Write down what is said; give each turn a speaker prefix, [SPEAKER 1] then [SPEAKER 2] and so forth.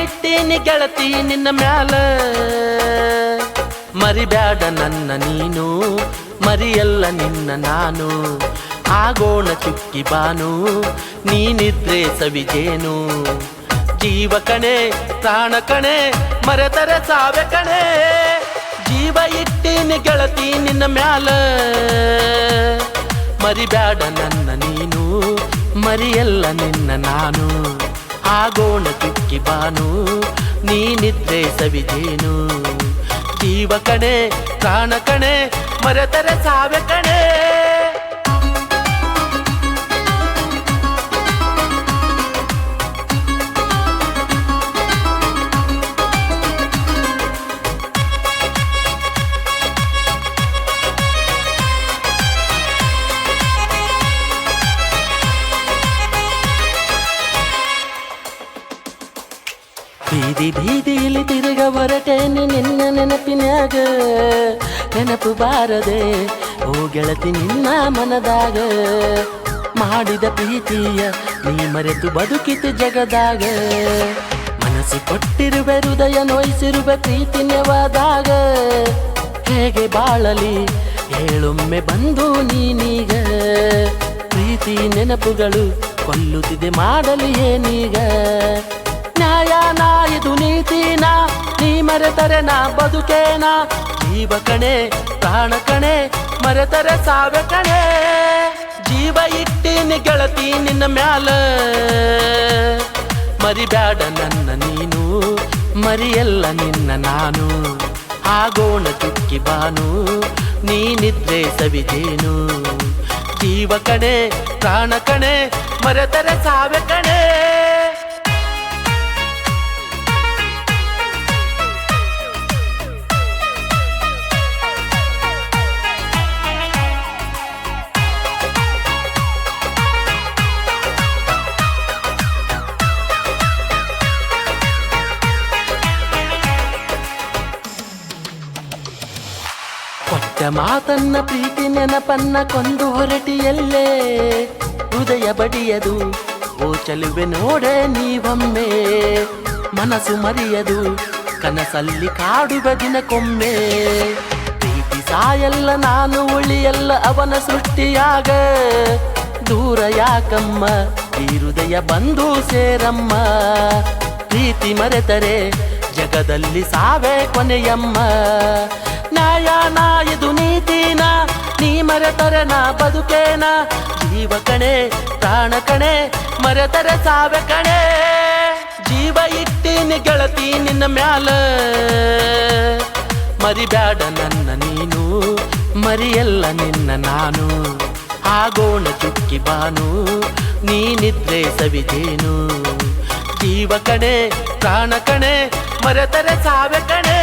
[SPEAKER 1] ಇಟ್ಟೀನಿ ಗೆಳತಿ ನಿನ್ನ ಮ್ಯಾಲ ಮರಿಬ್ಯಾಡ ನನ್ನ ನೀನು ಮರಿಯಲ್ಲ ನಿನ್ನ ನಾನು ಆಗೋಣ ಚುಕ್ಕಿ ಬಾನು ನೀನಿದ್ರೆ ಸವಿಜೇನು ಜೀವ ಕಣೆ ಪ್ರಾಣ ಕಣೆ ಮರೆತರೆ ಸಾವೆ ಕಣೆ ಜೀವ ಇಟ್ಟೀನಿ ಗೆಳತಿ ನಿನ್ನ ಮ್ಯಾಲ ಮರಿಬ್ಯಾಡ ನನ್ನ ನೀನು ಮರಿಯಲ್ಲ ನಿನ್ನ ನಾನು ಆಗೋಣ ಚುಕ್ಕಿ ಬಾನು ನೀನಿದ್ರೆ ಸವಿಜೇನು ಜೀವ ಕಣೆ ಪ್ರಾಣ ಕಣೆ ಮರೆತರೆ ಸಾವೆ ಕಣೆ ಬೀದಿ ಬೀದಿಲಿ ತಿರುಗ ಹೊರಟೇನಿ ನಿನ್ನ ನೆನಪಿನ್ಯಾಗ ನೆನಪು ಬಾರದೆ ಓ ಗೆಳತಿ ನಿನ್ನ ಮನದಾಗ ಮಾಡಿದ ಪ್ರೀತಿಯ ನೀ ಮರೆತು ಬದುಕಿತು ಜಗದಾಗ ಮನಸ್ಸು ಕೊಟ್ಟಿರುವೆ ಹೃದಯ ನೋಯಿಸಿರುವೆ ಪ್ರೀತಿ ನೆವಾದಾಗ ಹೇಗೆ ಬಾಳಲಿ ಹೇಳೊಮ್ಮೆ ಬಂದು ನೀನೀಗ ಪ್ರೀತಿ ನೆನಪುಗಳು ಕೊಲ್ಲುತ್ತಿದೆ ಮಾಡಲಿ ಏನೀಗ ನ್ಯಾಯನಾ ಇದು ನೀತಿನಾ ನೀ ಮರೆತರೆ ನಾ ಬದುಕೇನಾ ಜೀವ ಕಣೆ ಪ್ರಾಣ ಕಣೆ ಮರೆತರೆ ಸಾವೆ ಕಣೆ ಜೀವ ಇಟ್ಟೀನಿ ಗೆಳತಿ ನಿನ್ನ ಮ್ಯಾಲ ಮರಿಬ್ಯಾಡ ನನ್ನ ನೀನು ಮರಿಯಲ್ಲ ನಿನ್ನ ನಾನು ಆಗೋಣ ಚುಕ್ಕಿ ಬಾನು ನೀನಿದ್ರೆ ಸವಿಜೇನು ಜೀವ ಕಣೆ ಪ್ರಾಣ ಕಣೆ ಮರೆತರೆ ಸಾವೆ ಕಣೆ ಕೊಟ್ಟ ಮಾತನ್ನ ಪ್ರೀತಿ ನೆನಪನ್ನ ಕೊಂದು ಹೊರಟಿಯಲ್ಲೇ ಹೃದಯ ಬಡಿಯದು ಓ ಚಲುವೆ ನೋಡೆ ನೀವೊಮ್ಮೆ ಮನಸ್ಸು ಮರೆಯದು ಕನಸಲ್ಲಿ ಕಾಡುವ ದಿನಕ್ಕೊಮ್ಮೆ ಪ್ರೀತಿ ಸಾಯಲ್ಲ ನಾನು ಉಳಿಯಲ್ಲ ಅವನ ಸೃಷ್ಟಿಯಾಗ ದೂರ ಯಾಕಮ್ಮ ಈ ಹೃದಯ ಬಂದು ಸೇರಮ್ಮ ಪ್ರೀತಿ ಮರೆತರೆ ಜಗದಲ್ಲಿ ಸಾವೇ ಕೊನೆಯಮ್ಮ ನ್ಯಾಯನಾ ಇದು ನೀತಿನಾ ನೀ ಮರೆತರೆ ನಾ ಬದುಕೇನಾ ಜೀವ ಕಣೆ ಪ್ರಾಣ ಕಣೆ ಮರೆತರೆ ಸಾವೆ ಕಣೆ ಜೀವ ಇಟ್ಟೀನಿ ಗೆಳತಿ ನಿನ್ನ ಮ್ಯಾಲ ಮರಿಬ್ಯಾಡ ನನ್ನ ನೀನು ಮರಿಯಲ್ಲ ನಿನ್ನ ನಾನು ಆಗೋಣ ಚುಕ್ಕಿ ಬಾನು ನೀನಿದ್ರೆ ಸವಿಜೇನು ಜೀವ ಕಣೆ ಪ್ರಾಣ ಕಣೆ ಮರೆತರೆ ಸಾವೆ ಕಣೆ